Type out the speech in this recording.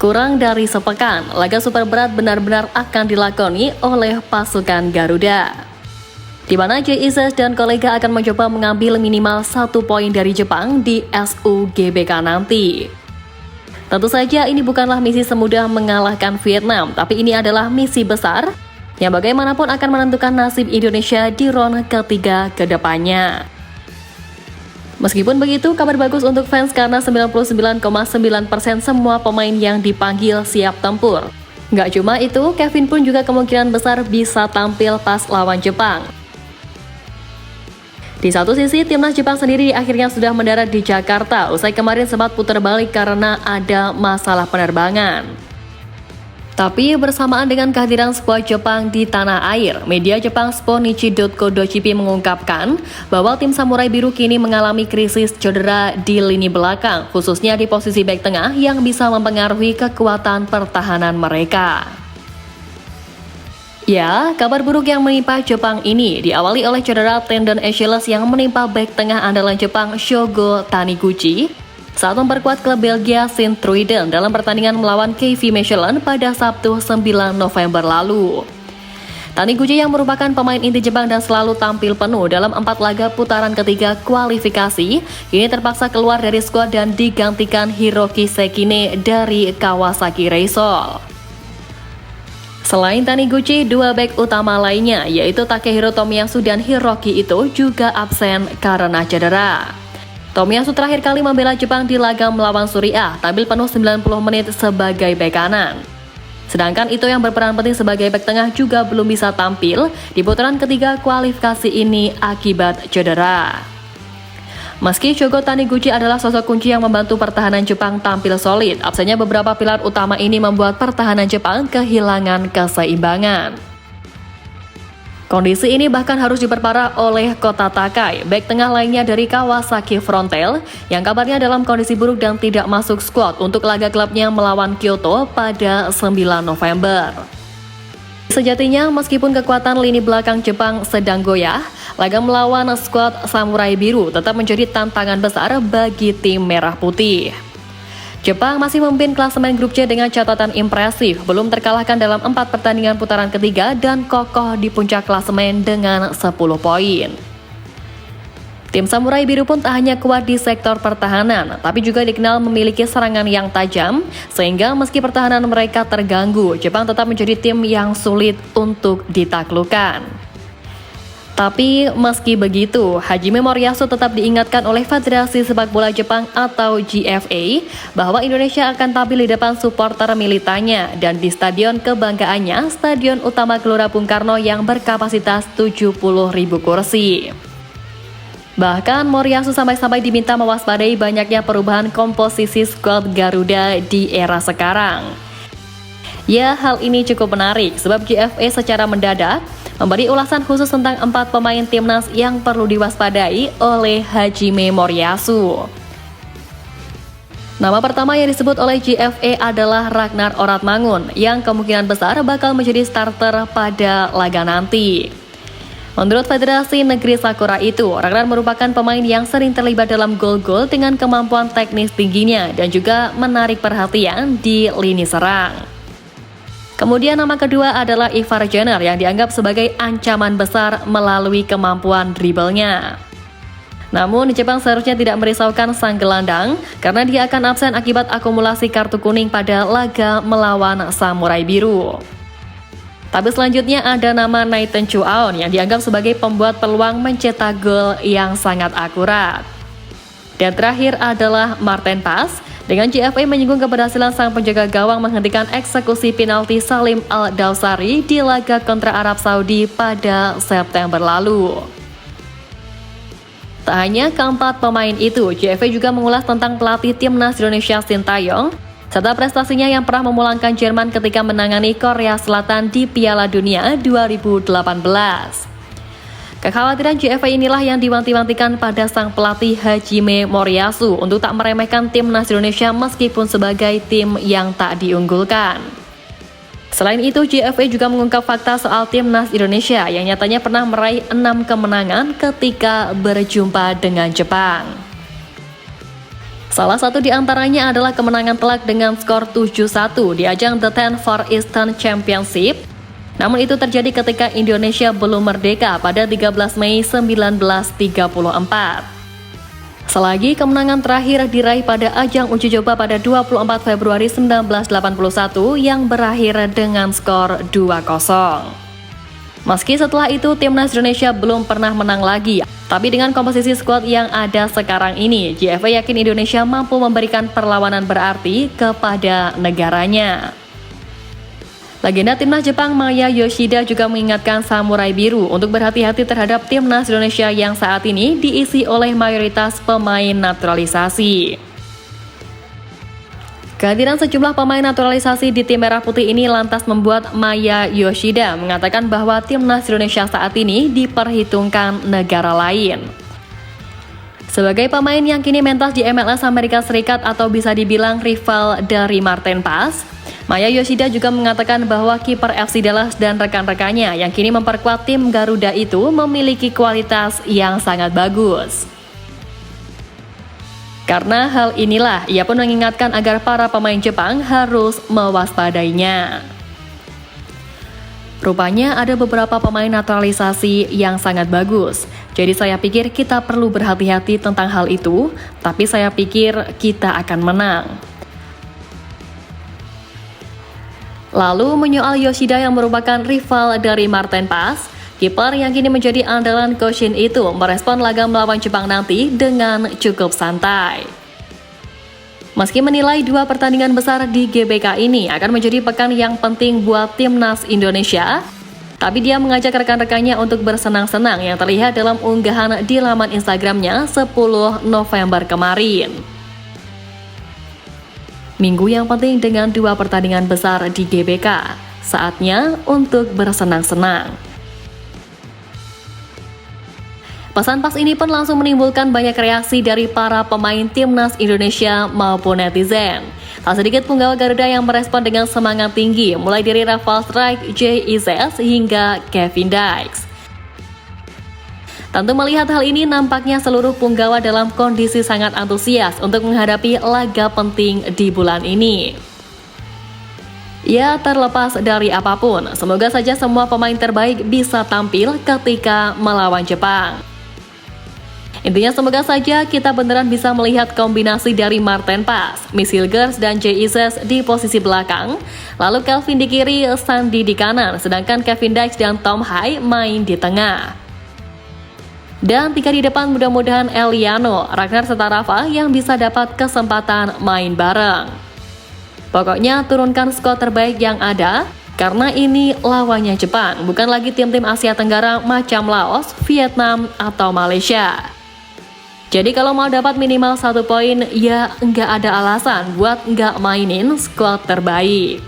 Kurang dari sepekan, laga super berat benar-benar akan dilakoni oleh pasukan Garuda, di mana Jay Ises dan kolega akan mencoba mengambil minimal 1 poin dari Jepang di SUGBK nanti. Tentu saja ini bukanlah misi semudah mengalahkan Vietnam, tapi ini adalah misi besar yang bagaimanapun akan menentukan nasib Indonesia di ronde ketiga ke depannya. Meskipun begitu, kabar bagus untuk fans karena 99,9% semua pemain yang dipanggil siap tempur. Nggak cuma itu, Kevin pun juga kemungkinan besar bisa tampil pas lawan Jepang. Di satu sisi, timnas Jepang sendiri akhirnya sudah mendarat di Jakarta usai kemarin sempat putar balik karena ada masalah penerbangan. Tapi bersamaan dengan kehadiran skuad Jepang di tanah air, media Jepang Sponichi.co.jp mengungkapkan bahwa tim Samurai Biru kini mengalami krisis cedera di lini belakang, khususnya di posisi bek tengah yang bisa mempengaruhi kekuatan pertahanan mereka. Ya, kabar buruk yang menimpa Jepang ini diawali oleh cedera tendon Achilles yang menimpa bek tengah andalan Jepang Shogo Taniguchi saat memperkuat klub Belgia Sint-Truiden dalam pertandingan melawan KV Mechelen pada Sabtu 9 November lalu. Taniguchi yang merupakan pemain inti Jepang dan selalu tampil penuh dalam 4 laga putaran ketiga kualifikasi, kini terpaksa keluar dari skuad dan digantikan Hiroki Sekine dari Kawasaki Reysol. Selain Taniguchi, 2 bek utama lainnya yaitu Takehiro Tomiyasu dan Hiroki Ito juga absen karena cedera. Tomiyasu terakhir kali membela Jepang di laga melawan Suriah, tampil penuh 90 menit sebagai bek kanan. Sedangkan Ito yang berperan penting sebagai bek tengah juga belum bisa tampil di putaran ketiga kualifikasi ini akibat cedera. Meski Shogo Taniguchi adalah sosok kunci yang membantu pertahanan Jepang tampil solid, absennya beberapa pilar utama ini membuat pertahanan Jepang kehilangan keseimbangan. Kondisi ini bahkan harus diperparah oleh Kota Takai, bek tengah lainnya dari Kawasaki Frontale, yang kabarnya dalam kondisi buruk dan tidak masuk skuad untuk laga klubnya melawan Kyoto pada 9 November. Sejatinya, meskipun kekuatan lini belakang Jepang sedang goyah, laga melawan skuad Samurai Biru tetap menjadi tantangan besar bagi tim Merah Putih. Jepang masih memimpin klasemen grup C dengan catatan impresif, belum terkalahkan dalam 4 pertandingan putaran ketiga dan kokoh di puncak klasemen dengan 10 poin. Tim Samurai Biru pun tak hanya kuat di sektor pertahanan, tapi juga dikenal memiliki serangan yang tajam, sehingga meski pertahanan mereka terganggu, Jepang tetap menjadi tim yang sulit untuk ditaklukkan. Tapi meski begitu, Hajime Moriyasu tetap diingatkan oleh Federasi Sepak Bola Jepang atau GFA bahwa Indonesia akan tampil di depan supporter militannya dan di stadion kebanggaannya, Stadion Utama Gelora Bung Karno yang berkapasitas 70.000 kursi. Bahkan Moriyasu sampai-sampai diminta mewaspadai banyaknya perubahan komposisi skuad Garuda di era sekarang. Ya, hal ini cukup menarik sebab GFA secara mendadak memberi ulasan khusus tentang 4 pemain timnas yang perlu diwaspadai oleh Hajime Moriyasu. Nama pertama yang disebut oleh GFA adalah Ragnar Oratmangun yang kemungkinan besar bakal menjadi starter pada laga nanti. Menurut Federasi Negeri Sakura itu, Ragnar merupakan pemain yang sering terlibat dalam gol-gol dengan kemampuan teknis tingginya dan juga menarik perhatian di lini serang. Kemudian nama kedua adalah Ivar Jenner yang dianggap sebagai ancaman besar melalui kemampuan dribblenya. Namun Jepang seharusnya tidak merisaukan sang gelandang karena dia akan absen akibat akumulasi kartu kuning pada laga melawan Samurai Biru. Tapi selanjutnya ada nama Nathan Chuaon yang dianggap sebagai pembuat peluang mencetak gol yang sangat akurat. Dan terakhir adalah Martin Paes, dengan GFA menyinggung keberhasilan sang penjaga gawang menghentikan eksekusi penalti Salim Al-Dawsari di laga kontra Arab Saudi pada September lalu. Tak hanya keempat pemain itu, GFA juga mengulas tentang pelatih timnas Indonesia Sintayong, serta prestasinya yang pernah memulangkan Jerman ketika menangani Korea Selatan di Piala Dunia 2018. Kekhawatiran GFA inilah yang diwanti-wantikan pada sang pelatih Hajime Moriyasu untuk tak meremehkan timnas Indonesia meskipun sebagai tim yang tak diunggulkan. Selain itu, GFA juga mengungkap fakta soal timnas Indonesia yang nyatanya pernah meraih 6 kemenangan ketika berjumpa dengan Jepang. Salah satu di antaranya adalah kemenangan telak dengan skor 7-1 di ajang The 10 Far Eastern Championship. Namun itu terjadi ketika Indonesia belum merdeka pada 13 Mei 1934. Selagi kemenangan terakhir diraih pada ajang uji coba pada 24 Februari 1981 yang berakhir dengan skor 2-0. Meski setelah itu timnas Indonesia belum pernah menang lagi, tapi dengan komposisi skuad yang ada sekarang ini, JFA yakin Indonesia mampu memberikan perlawanan berarti kepada negaranya. Legenda timnas Jepang Maya Yoshida juga mengingatkan Samurai Biru untuk berhati-hati terhadap timnas Indonesia yang saat ini diisi oleh mayoritas pemain naturalisasi. Kehadiran sejumlah pemain naturalisasi di tim Merah Putih ini lantas membuat Maya Yoshida mengatakan bahwa timnas Indonesia saat ini diperhitungkan negara lain. Sebagai pemain yang kini mentas di MLS Amerika Serikat atau bisa dibilang rival dari Martin Paes, Maya Yoshida juga mengatakan bahwa kiper FC Dallas dan rekan-rekannya yang kini memperkuat tim Garuda itu memiliki kualitas yang sangat bagus. Karena hal inilah, ia pun mengingatkan agar para pemain Jepang harus mewaspadainya. Rupanya ada beberapa pemain naturalisasi yang sangat bagus. Jadi saya pikir kita perlu berhati-hati tentang hal itu, tapi saya pikir kita akan menang. Lalu menyoal Yoshida yang merupakan rival dari Martin Paes, kiper yang kini menjadi andalan Koshin itu merespon laga melawan Jepang nanti dengan cukup santai. Meski menilai dua pertandingan besar di GBK ini akan menjadi pekan yang penting buat timnas Indonesia, tapi dia mengajak rekan-rekannya untuk bersenang-senang yang terlihat dalam unggahan di laman Instagramnya 10 November kemarin. Minggu yang penting dengan dua pertandingan besar di GBK, saatnya untuk bersenang-senang. Pesan pas ini pun langsung menimbulkan banyak reaksi dari para pemain timnas Indonesia maupun netizen. Tak sedikit penggawa Garuda yang merespon dengan semangat tinggi, mulai dari Rafael Strike, JIZ hingga Kevin Dykes. Tentu melihat hal ini nampaknya seluruh punggawa dalam kondisi sangat antusias untuk menghadapi laga penting di bulan ini. Ya, terlepas dari apapun, semoga saja semua pemain terbaik bisa tampil ketika melawan Jepang. Intinya semoga saja kita beneran bisa melihat kombinasi dari Martin Paes, Miss Hilgers dan JIZ di posisi belakang, lalu Kelvin di kiri, Sandi di kanan, sedangkan Kevin Dykes dan Tom Hai main di tengah. Dan tiga di depan mudah-mudahan Eliano, Ragnar serta Rafa yang bisa dapat kesempatan main bareng. Pokoknya turunkan skuad terbaik yang ada, karena ini lawannya Jepang, bukan lagi tim-tim Asia Tenggara macam Laos, Vietnam, atau Malaysia. Jadi kalau mau dapat minimal 1 poin, ya nggak ada alasan buat nggak mainin skuad terbaik.